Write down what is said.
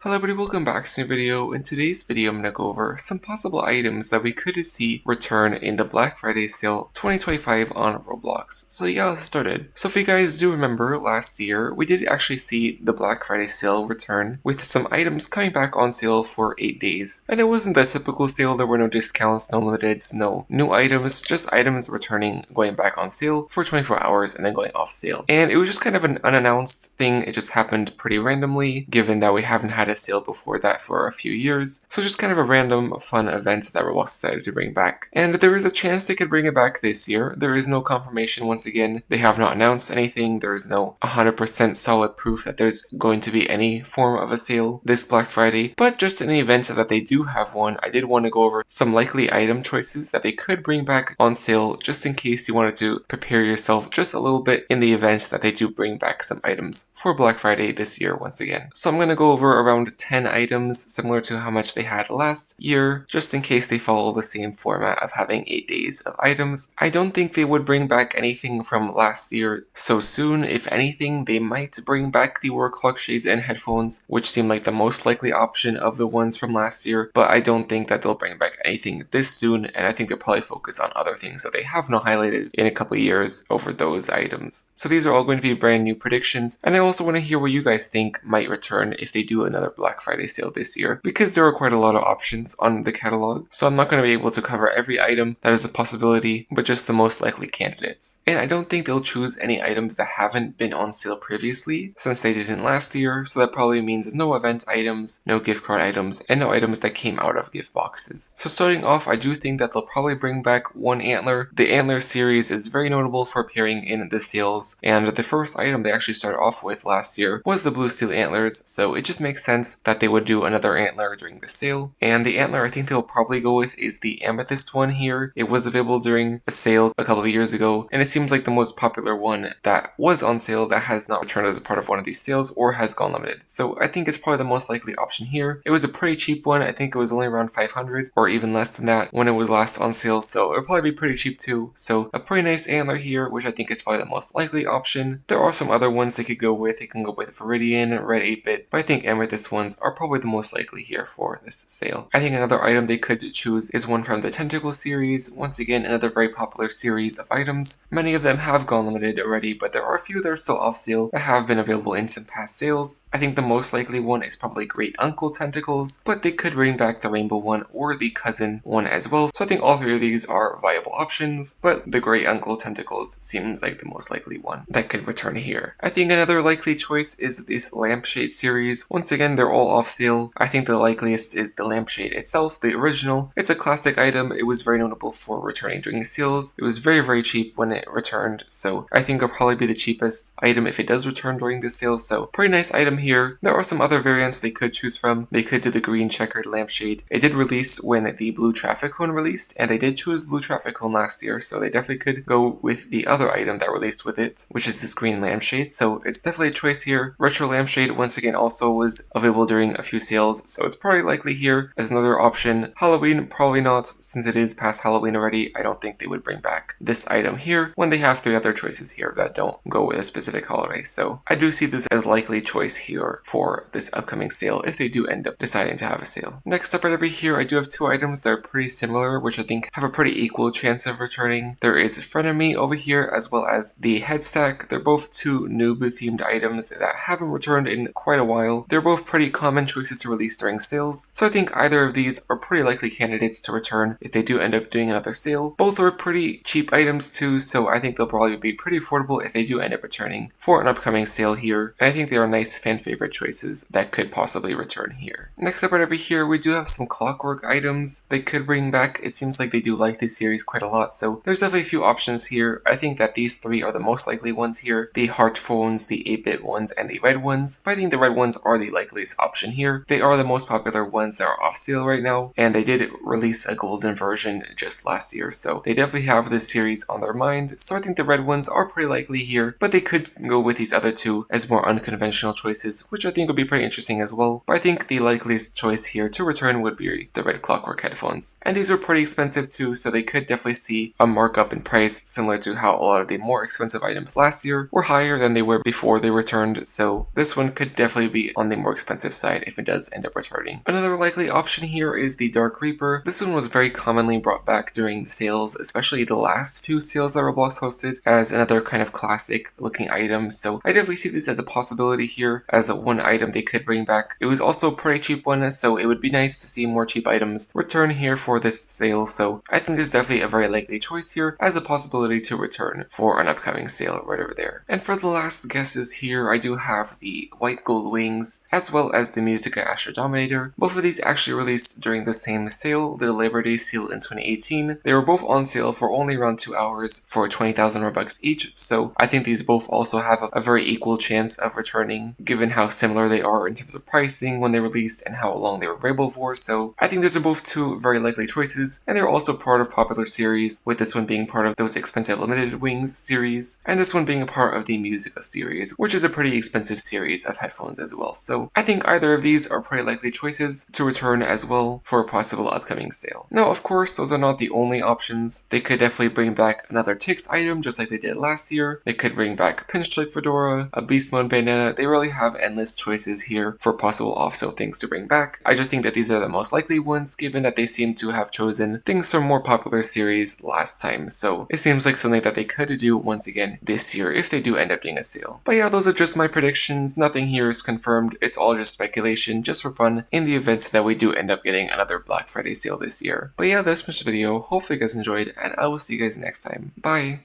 Hello everybody, welcome back to a new video. In today's video, I'm going to go over some possible items that we could see return in the Black Friday sale 2025 on Roblox. So yeah, let's start it. So if you guys do remember, last year, we did actually see the Black Friday sale return with some items coming back on sale for 8 days. And it wasn't the typical sale, there were no discounts, no limiteds, no new items, just items returning, going back on sale for 24 hours and then going off sale. And it was just kind of an unannounced thing, it just happened pretty randomly, given that we haven't had a sale before that for a few years. So just kind of a random fun event that Roblox decided to bring back. And there is a chance they could bring it back this year. There is no confirmation once again. They have not announced anything. There is no 100% solid proof that there's going to be any form of a sale this Black Friday. But just in the event that they do have one, I did want to go over some likely item choices that they could bring back on sale just in case you wanted to prepare yourself just a little bit in the event that they do bring back some items for Black Friday this year once again. So I'm going to go over around 10 items similar to how much they had last year, just in case they follow the same format of having 8 days of items. I don't think they would bring back anything from last year so soon. If anything, they might bring back the work clock shades and headphones, which seem like the most likely option of the ones from last year, but I don't think that they'll bring back anything this soon, and I think they'll probably focus on other things that they have not highlighted in a couple of years over those items. So these are all going to be brand new predictions, and I also want to hear what you guys think might return if they do another Black Friday sale this year, because there are quite a lot of options on the catalog, so I'm not going to be able to cover every item that is a possibility, but just the most likely candidates. And I don't think they'll choose any items that haven't been on sale previously, since they didn't last year, so that probably means no event items, no gift card items, and no items that came out of gift boxes. So starting off, I do think that they'll probably bring back one Antler. The Antler series is very notable for appearing in the sales, and the first item they actually started off with last year was the blue steel antlers, so it just makes sense that they would do another Antler during the sale. And the Antler I think they'll probably go with is the amethyst one here. It was available during a sale a couple of years ago, and it seems like the most popular one that was on sale that has not returned as a part of one of these sales or has gone limited. So I think it's probably the most likely option here. It was a pretty cheap one. I think it was only around 500 or even less than that when it was last on sale, so it'll probably be pretty cheap too. So a pretty nice Antler here, which I think is probably the most likely option. There are some other ones they could go with. They can go with Viridian, Red 8-bit, but I think amethyst ones are probably the most likely here for this sale. I think another item they could choose is one from the Tentacle series. Once again, another very popular series of items. Many of them have gone limited already, but there are a few that are still off sale that have been available in some past sales. I think the most likely one is probably Great Uncle Tentacles, but they could bring back the Rainbow one or the Cousin one as well. So I think all three of these are viable options, but the Great Uncle Tentacles seems like the most likely one that could return here. I think another likely choice is this Lampshade series. Once again, they're all off sale. I think the likeliest is the Lampshade itself, the original. It's a classic item. It was very notable for returning during sales. It was very cheap when it returned, so I think it'll probably be the cheapest item if it does return during the sale, so pretty nice item here. There are some other variants they could choose from. They could do the green checkered Lampshade. It did release when the blue traffic cone released, and they did choose blue traffic cone last year, so they definitely could go with the other item that released with it, which is this green Lampshade, so it's definitely a choice here. Retro Lampshade, once again, also was available during a few sales, so it's probably likely here as another option. Halloween, probably not, since it is past Halloween already. I don't think they would bring back this item here when they have 3 other choices here that don't go with a specific holiday, so I do see this as likely choice here for this upcoming sale if they do end up deciding to have a sale. Next up right over here, I do have 2 items that are pretty similar, which I think have a pretty equal chance of returning. There is Frenemy over here, as well as the Head Stack. They're both 2 noob themed items that haven't returned in quite a while. They're both pretty common choices to release during sales, so I think either of these are pretty likely candidates to return if they do end up doing another sale. Both are pretty cheap items too, so I think they'll probably be pretty affordable if they do end up returning for an upcoming sale here, and I think they are nice fan favorite choices that could possibly return here. Next up right over here, we do have some Clockwork items they could bring back. It seems like they do like this series quite a lot, so there's definitely a few options here. I think that these 3 are the most likely ones here. The heart phones, the 8-bit ones, and the red ones, but I think the red ones are the likeliest option here. They are the most popular ones that are off sale right now, and they did release a golden version just last year, so they definitely have this series on their mind, so I think the red ones are pretty likely here, but they could go with these other 2 as more unconventional choices, which I think would be pretty interesting as well. But I think the likeliest choice here to return would be the red Clockwork headphones, and these are pretty expensive too, so they could definitely see a markup in price, similar to how a lot of the more expensive items last year were higher than they were before they returned, so this one could definitely be on the more expensive expensive side if it does end up returning. Another likely option here is the Dark Reaper. This one was very commonly brought back during the sales, especially the last few sales that Roblox hosted, as another kind of classic looking item. So I definitely see this as a possibility here as one item they could bring back. It was also a pretty cheap one, so it would be nice to see more cheap items return here for this sale. So I think this is definitely a very likely choice here as a possibility to return for an upcoming sale right over there. And for the last guesses here, I do have the White Gold Wings as well as the Musica Astro Dominator. Both of these actually released during the same sale, the Labor Day sale in 2018. They were both on sale for only around 2 hours for 20,000 Robux each, so I think these both also have a very equal chance of returning given how similar they are in terms of pricing when they released and how long they were available for. So I think these are both two very likely choices, and they're also part of popular series, with this one being part of those expensive limited wings series, and this one being a part of the Musica series, which is a pretty expensive series of headphones as well. So I think either of these are pretty likely choices to return as well for a possible upcoming sale. Now, of course, those are not the only options. They could definitely bring back another Tix item just like they did last year. They could bring back a Pinstripe Fedora, a Beast Mode bandana. They really have endless choices here for possible off-sale things to bring back. I just think that these are the most likely ones given that they seem to have chosen things from more popular series last time. So it seems like something that they could do once again this year if they do end up doing a sale. But yeah, those are just my predictions. Nothing here is confirmed. It's all just speculation, just for fun, in the event that we do end up getting another Black Friday sale this year. But yeah, that's much video. Hopefully you guys enjoyed, and I will see you guys next time. Bye!